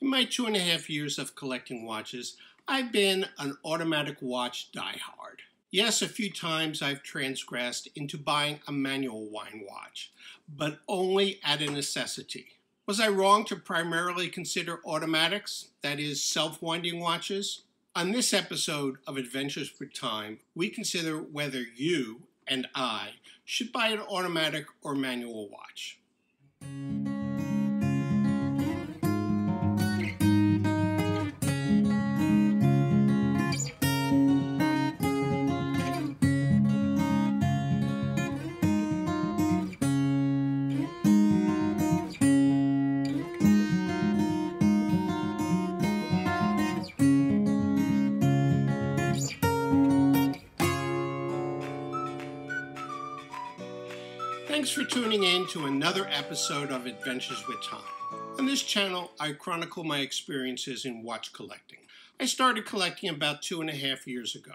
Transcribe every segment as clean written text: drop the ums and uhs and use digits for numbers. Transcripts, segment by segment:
In my 2.5 years of collecting watches, I've been an automatic watch diehard. Yes, a few times I've transgressed into buying a manual wind watch, but only at a necessity. Was I wrong to primarily consider automatics, that is, self-winding watches? On this episode of Adventures with Time, we consider whether you and I should buy an automatic or manual watch. Thanks for tuning in to another episode of Adventures with Time. On this channel, I chronicle my experiences in watch collecting. I started collecting about 2.5 years ago.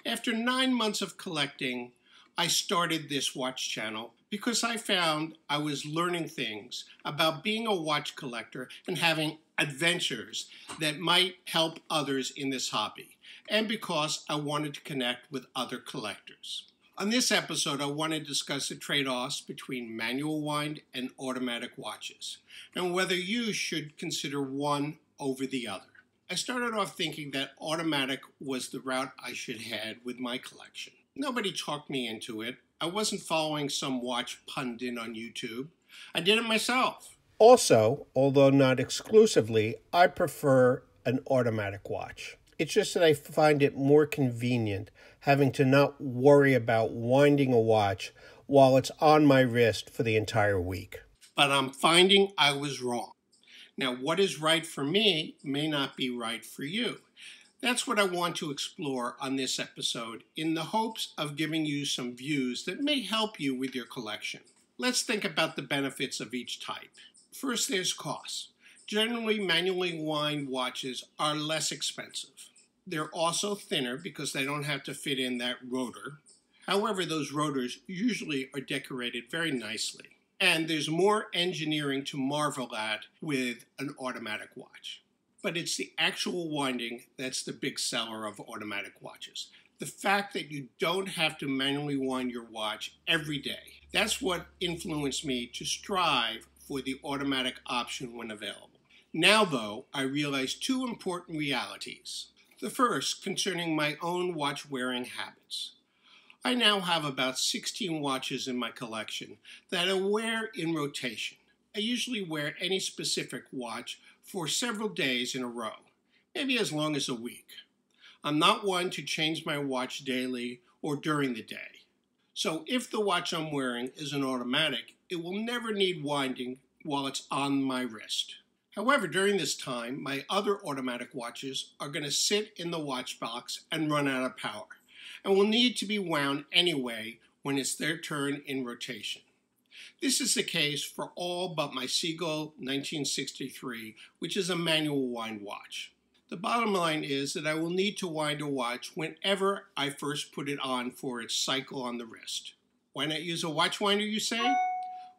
After 9 months of collecting, I started this watch channel because I found I was learning things about being a watch collector and having adventures that might help others in this hobby, and because I wanted to connect with other collectors. On this episode, I want to discuss the trade-offs between manual wind and automatic watches, and whether you should consider one over the other. I started off thinking that automatic was the route I should head with my collection. Nobody talked me into it. I wasn't following some watch pundit on YouTube. I did it myself. Also, although not exclusively, I prefer an automatic watch. It's just that I find it more convenient having to not worry about winding a watch while it's on my wrist for the entire week. But I'm finding I was wrong. Now, what is right for me may not be right for you. That's what I want to explore on this episode in the hopes of giving you some views that may help you with your collection. Let's think about the benefits of each type. First, there's cost. Generally, manually wind watches are less expensive. They're also thinner because they don't have to fit in that rotor. However, those rotors usually are decorated very nicely. And there's more engineering to marvel at with an automatic watch. But it's the actual winding that's the big seller of automatic watches. The fact that you don't have to manually wind your watch every day. That's what influenced me to strive for the automatic option when available. Now, though, I realize two important realities. The first, concerning my own watch-wearing habits. I now have about 16 watches in my collection that I wear in rotation. I usually wear any specific watch for several days in a row, maybe as long as a week. I'm not one to change my watch daily or during the day. So if the watch I'm wearing is an automatic, it will never need winding while it's on my wrist. However, during this time, my other automatic watches are going to sit in the watch box and run out of power, and will need to be wound anyway when it's their turn in rotation. This is the case for all but my Seagull 1963, which is a manual wind watch. The bottom line is that I will need to wind a watch whenever I first put it on for its cycle on the wrist. Why not use a watch winder, you say?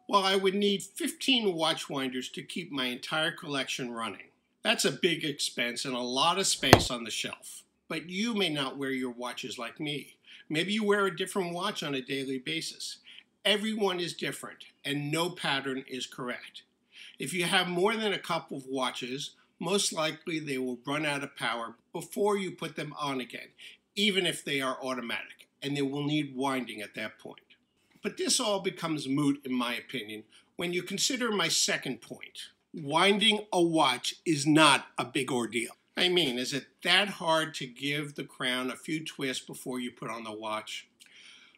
Well, I would need 15 watch winders to keep my entire collection running. That's a big expense and a lot of space on the shelf. But you may not wear your watches like me. Maybe you wear a different watch on a daily basis. Everyone is different, and no pattern is correct. If you have more than a couple of watches, most likely they will run out of power before you put them on again, even if they are automatic, and they will need winding at that point. But this all becomes moot, in my opinion, when you consider my second point. Winding a watch is not a big ordeal. I mean, is it that hard to give the crown a few twists before you put on the watch?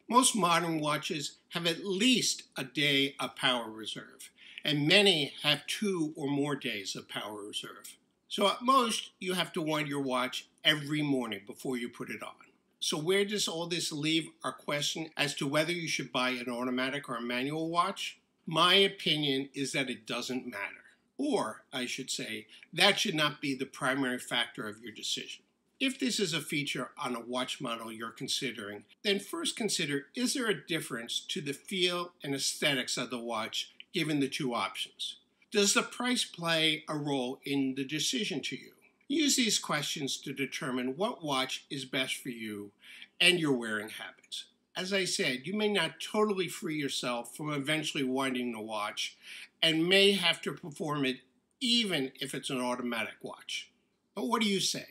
Most modern watches have at least a day of power reserve, and many have 2 or more days of power reserve. So at most, you have to wind your watch every morning before you put it on. So where does all this leave our question as to whether you should buy an automatic or a manual watch? My opinion is that it doesn't matter. Or, I should say, that should not be the primary factor of your decision. If this is a feature on a watch model you're considering, then first consider, is there a difference to the feel and aesthetics of the watch given the two options? Does the price play a role in the decision to you? Use these questions to determine what watch is best for you and your wearing habits. As I said, you may not totally free yourself from eventually winding the watch and may have to perform it even if it's an automatic watch. But what do you say?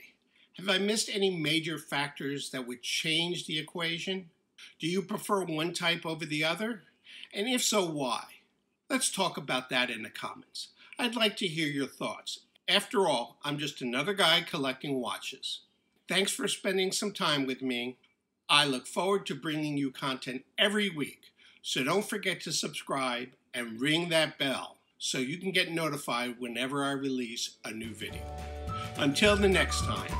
Have I missed any major factors that would change the equation? Do you prefer one type over the other? And if so, why? Let's talk about that in the comments. I'd like to hear your thoughts. After all, I'm just another guy collecting watches. Thanks for spending some time with me. I look forward to bringing you content every week, so don't forget to subscribe and ring that bell so you can get notified whenever I release a new video. Until the next time,